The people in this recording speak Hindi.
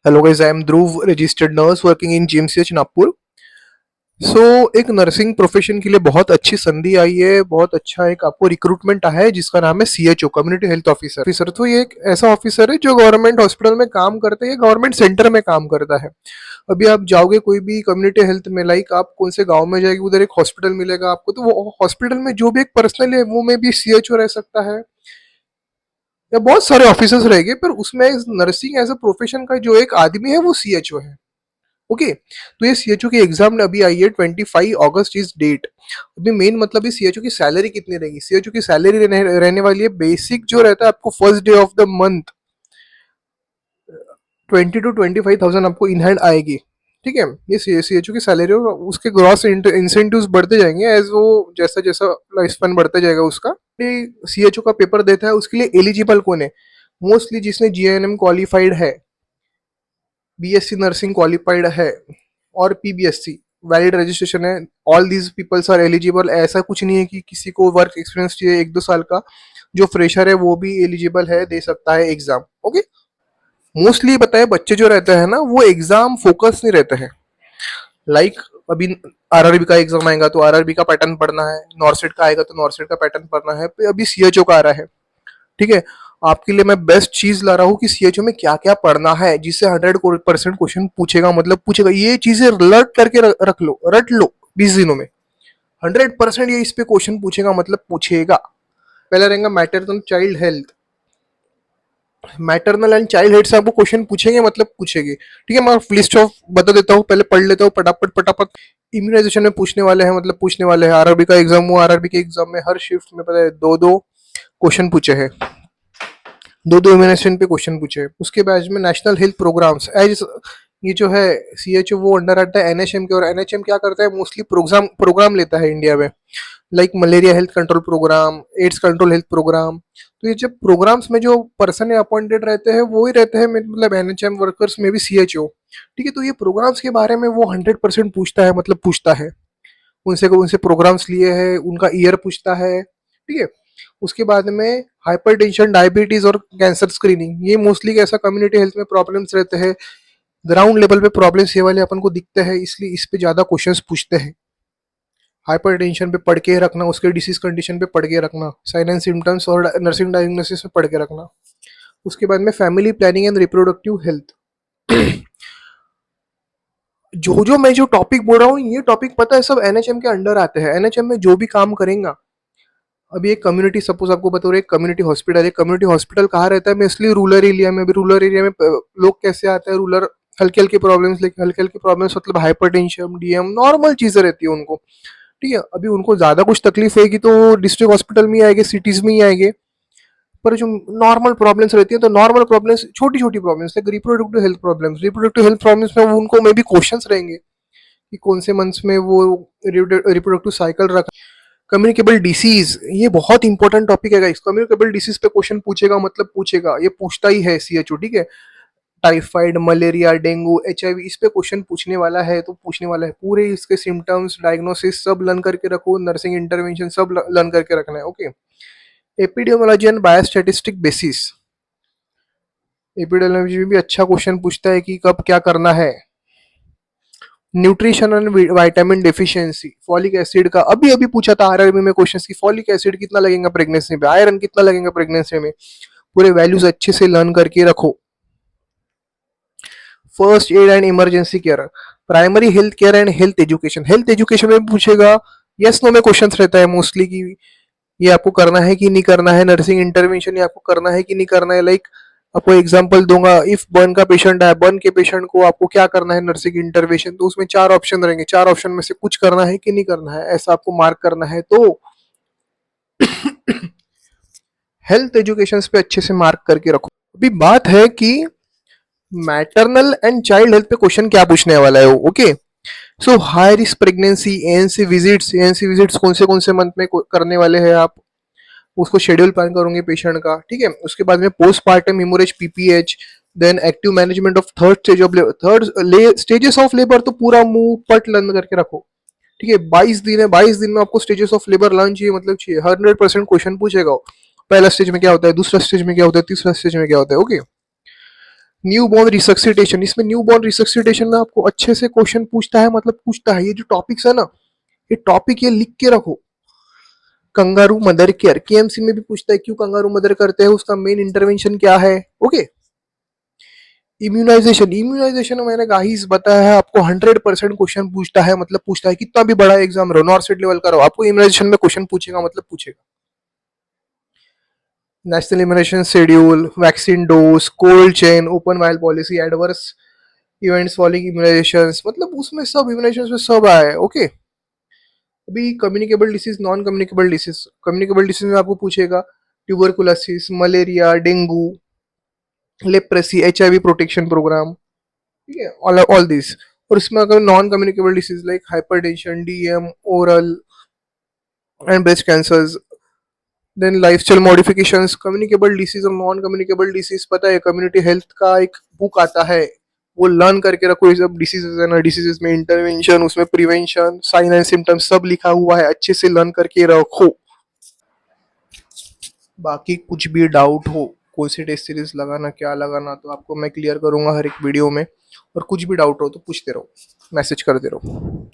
Hello guys, I am Dhruv, registered nurse working in GMCH Nagpur. सो एक नर्सिंग प्रोफेशन के लिए बहुत अच्छी संधि आई है, बहुत अच्छा एक आपको रिक्रूटमेंट आया है जिसका नाम है CHO, कम्युनिटी हेल्थ ऑफिसर। तो ये एक ऐसा ऑफिसर है जो गवर्नमेंट हॉस्पिटल में काम करता है या गवर्नमेंट सेंटर में काम करता है। अभी आप जाओगे कोई भी कम्युनिटी हेल्थ में, लाइक आप कौन से गांव में जाएगी, उधर एक हॉस्पिटल मिलेगा आपको, तो वो हॉस्पिटल में जो भी एक पर्सनल है वो में भी CHO रह सकता है या बहुत सारे ऑफिसर्स रहेंगे, पर उसमें नर्सिंग एज अ प्रोफेशन का जो एक आदमी है वो CHO है। ओके, तो ये CHO की एग्जाम अभी आई है, 25 अगस्त इज डेट। अभी मेन मतलब है CHO की सैलरी कितनी रहेगी। CHO की सैलरी रहने वाली है, बेसिक जो रहता है आपको first day of the month 20 to 25,000 आपको इन हैंड आएगी। ठीक है, ये CHO की सैलरी और उसके ग्रॉस इंसेंटिव्स बढ़ते जाएंगे एज वो जैसा जैसा लाइफ स्पैन बढ़ता जाएगा उसका। CHO का पेपर देता है, उसके लिए एलिजिबल कौन है? मोस्टली जिसने GNM क्वालिफाइड है, BSc नर्सिंग क्वालिफाइड है और PBSc वैलिड रजिस्ट्रेशन है, all these peoples are eligible. ऐसा कुछ नहीं है कि किसी को वर्क एक्सपीरियंस चाहिए 1-2 साल का, जो फ्रेशर है वो भी एलिजिबल है, दे सकता है एग्जाम। ओके, मोस्टली बताए बच्चे जो रहते हैं ना वो एग्जाम फोकस नहीं रहते हैं। लाइक अभी RRB का एग्जाम आएगा तो RRB का पैटर्न पढ़ना है, नॉर्सेट का आएगा तो नॉर्सेट का पैटर्न पढ़ना है, अभी CHO का आ रहा है। ठीक है, आपके लिए मैं बेस्ट चीज ला रहा हूँ कि CHO में क्या क्या पढ़ना है जिससे 100% क्वेश्चन पूछेगा, मतलब पूछेगा। ये चीजें लर्ट करके रख लो, रट लो 20 दिनों में। 100% ये इस पे क्वेश्चन पूछेगा, मतलब पूछेगा। पहला रहेगा maternal child health. Maternal and child health से आपको क्वेश्चन पूछेंगे, मतलब पूछेंगे। ठीक है, मैं लिस्ट ऑफ बता देता हूँ, पहले पढ़ लेता हूँ फटाफट फटाफट। इम्यूनाइजेशन में पूछने वाले हैं, मतलब पूछने वाले हैं। RRB का एग्जाम हुआ, RRB के एग्जाम में हर शिफ्ट में पता है 2-2 क्वेश्चन पूछे हैं, 2-2 इम्यूनाइजेशन पे क्वेश्चन पूछे। उसके बाद में नेशनल हेल्थ प्रोग्राम्स एज, ये जो है CHO वो अंडर आता है NHM के, और NHM क्या करता है, मोस्टली प्रोग्राम प्रोग्राम लेता है इंडिया में, like malaria health control programme, AIDS control health programme. तो ये जब प्रोग्राम्स में जो पर्सन अपॉइंटेड रहते हैं वो ही रहते हैं, मतलब NHM वर्कर्स में भी CHO। ठीक है, तो ये प्रोग्राम्स के बारे में वो 100% पूछता है, मतलब पूछता है। उनसे उनसे प्रोग्राम्स लिए हैं, उनका ईयर पूछता है। ठीक है, उसके बाद में हाइपरटेंशन, डायबिटीज और कैंसर स्क्रीनिंग, ये मोस्टली कैसा कम्युनिटी हेल्थ में प्रॉब्लम्स रहते हैं, ग्राउंड लेवल पे प्रॉब्लम्स ये वाले अपन को दिखते हैं, इसलिए इस पे ज्यादा क्वेश्चंस पूछते हैं। हाइपरटेंशन पे पढ़ के रखना, उसके डिसीज कंडीशन पे पढ़ के रखना, साइन एंड सिम्टम्स और नर्सिंग डायग्नोसिस पे पढ़ के रखना। उसके बाद में family planning and reproductive health. जो जो मैं जो टॉपिक बोल रहा हूँ, ये टॉपिक पता है सब NHM के अंडर आते हैं। NHM में जो भी काम करेंगे, अभी एक कम्युनिटी, सपोज आपको बता रहे एक कम्युनिटी हॉस्पिटल है। कम्युनिटी हॉस्पिटल कहाँ रहता है? मोस्टली रूरल एरिया में। अभी रूरल एरिया में लोग कैसे आते हैं, रूरल हल्के हल्के प्रॉब्लम्स लेके, हल्के हल्के प्रॉब्लम्स मतलब हाइपरटेंशन, DM, नॉर्मल चीजें रहती है उनको। ठीक है, अभी उनको ज्यादा कुछ तकलीफ होगी तो डिस्ट्रिक्ट हॉस्पिटल में ही आएंगे, सिटीज में ही आएंगे। पर जो नॉर्मल प्रॉब्लम्स रहती है, तो नॉर्मल प्रॉब्लम्स, छोटी छोटी problems like reproductive health problems में उनको मे भी क्वेश्चंस रहेंगे कि कौन से मंथ्स में वो रिप्रोडक्टिव साइकिल रख। कम्युनिकेबल डिसीज, ये बहुत इंपॉर्टेंट टॉपिक है गाइस। कम्युनिकेबल डिसीज पे क्वेश्चन पूछेगा, मतलब पूछेगा, ये पूछता ही है CHO। ठीक है, टाइफाइड, मलेरिया, डेंगू, HIV, इस पे क्वेश्चन पूछने वाला है, तो पूछने वाला है। पूरे इसके सिम्टम्स, डायग्नोसिस सब लर्न करके रखो, नर्सिंग इंटरवेंशन सब लर्न करके रखना है। Okay, epidemiology and biostatistic basis. Epidemiology में भी अच्छा क्वेश्चन पूछता है कि कब क्या करना है। Nutrition and vitamin deficiency, folic acid का अभी अभी पूछा था RRB में क्वेश्चन की, फॉलिक एसिड कितना लगेगा प्रेगनेंसी में, आयरन कितना लगेगा प्रेगनेंसी में। पूरे वैल्यूज अच्छे से लर्न करके रखो। First aid and emergency care, primary health care and health education. Health education में पूछेगा, यस नो में क्वेश्चन रहता है मोस्टली कि ये आपको करना है कि नहीं करना है, नर्सिंग इंटरवेंशन ये आपको करना है कि नहीं करना है। लाइक आपको एग्जांपल दूंगा, इफ बर्न का पेशेंट है, बर्न के पेशेंट को आपको क्या करना है नर्सिंग इंटरवेंशन, तो उसमें 4 ऑप्शन रहेंगे, 4 ऑप्शन में से कुछ करना है कि नहीं करना है, ऐसा आपको मार्क करना है। तो हेल्थ एजुकेशन पे अच्छे से मार्क करके रखो। अभी बात है कि मैटरनल एंड चाइल्ड हेल्थ पे क्वेश्चन क्या पूछने वाला है। Okay, so high risk pregnancy, ANC visits कौन से मंथ में करने वाले हैं आप, उसको शेड्यूल प्लान करोगे पेशेंट का। ठीक है, उसके बाद में postpartum haemorrhage, PPH, then active management of third stage of labour, third stages of labour, तो पूरा मुंह पट लर्न करके रखो। ठीक है, 22 दिन है, 22 दिन में आपको स्टेजेस ऑफ लेबर लर्न चाहिए, मतलब चाहिए। 100% क्वेश्चन पूछेगा। पहला स्टेज में क्या होता है, दूसरा स्टेज में क्या होता है, तीसरा स्टेज में क्या होता है। ओके, न्यू बॉर्न रिसक्सिटेशन, इसमें न्यू बॉर्न रिसक्सिटेशन में आपको अच्छे से क्वेश्चन पूछता है, मतलब पूछता है, ये जो टॉपिक्स है ना, ये टॉपिक ये लिख के रखो। कंगारू मदर केयर केएमसी में भी पूछता है, क्यों कंगारू मदर करते हैं, उसका मेन इंटरवेंशन क्या है। ओके। इम्यूनाइजेशन, इम्यूनाइजेशन में मैंने गाइस बताया है आपको 100% क्वेश्चन पूछता है, मतलब पूछता है, कितना भी बड़ा एग्जाम रहो, नॉर्थ लेवल का रहो, आपको इम्यूनाइजेशन में क्वेश्चन पूछेगा, मतलब पूछेगा। National immunization schedule, vaccine dose, cold chain, open vial policy, adverse events following immunization, मतलब उसमें सब इम्यूनाइजेशन में सब आया है। ओके। अभी communicable disease, non communicable disease, communicable disease में आपको पूछेगा tuberculosis, malaria, dengue, leprosy, HIV protection programme, ठीक है, ऑल दिस। और इसमें अगर non communicable disease like hypertension, DM, oral and breast cancers, then lifestyle modifications, communicable disease और नॉन कम्युनिकेबल डिसीज, पता है कम्युनिटी हेल्थ का एक बुक आता है, वो लर्न करके रखो। ये सब डिसीजेज है ना, डिसीजेज में इंटरवेंशन, उसमें प्रिवेंशन, साइन एंड सिम्टम्स सब लिखा हुआ है, अच्छे से लर्न करके रखो। बाकी कुछ भी डाउट हो, कौन सी टेस्ट सीरीज लगाना, क्या लगाना, तो आपको मैं क्लियर करूंगा हर एक वीडियो में। और कुछ भी डाउट हो तो पूछते रहो, मैसेज करते रहो।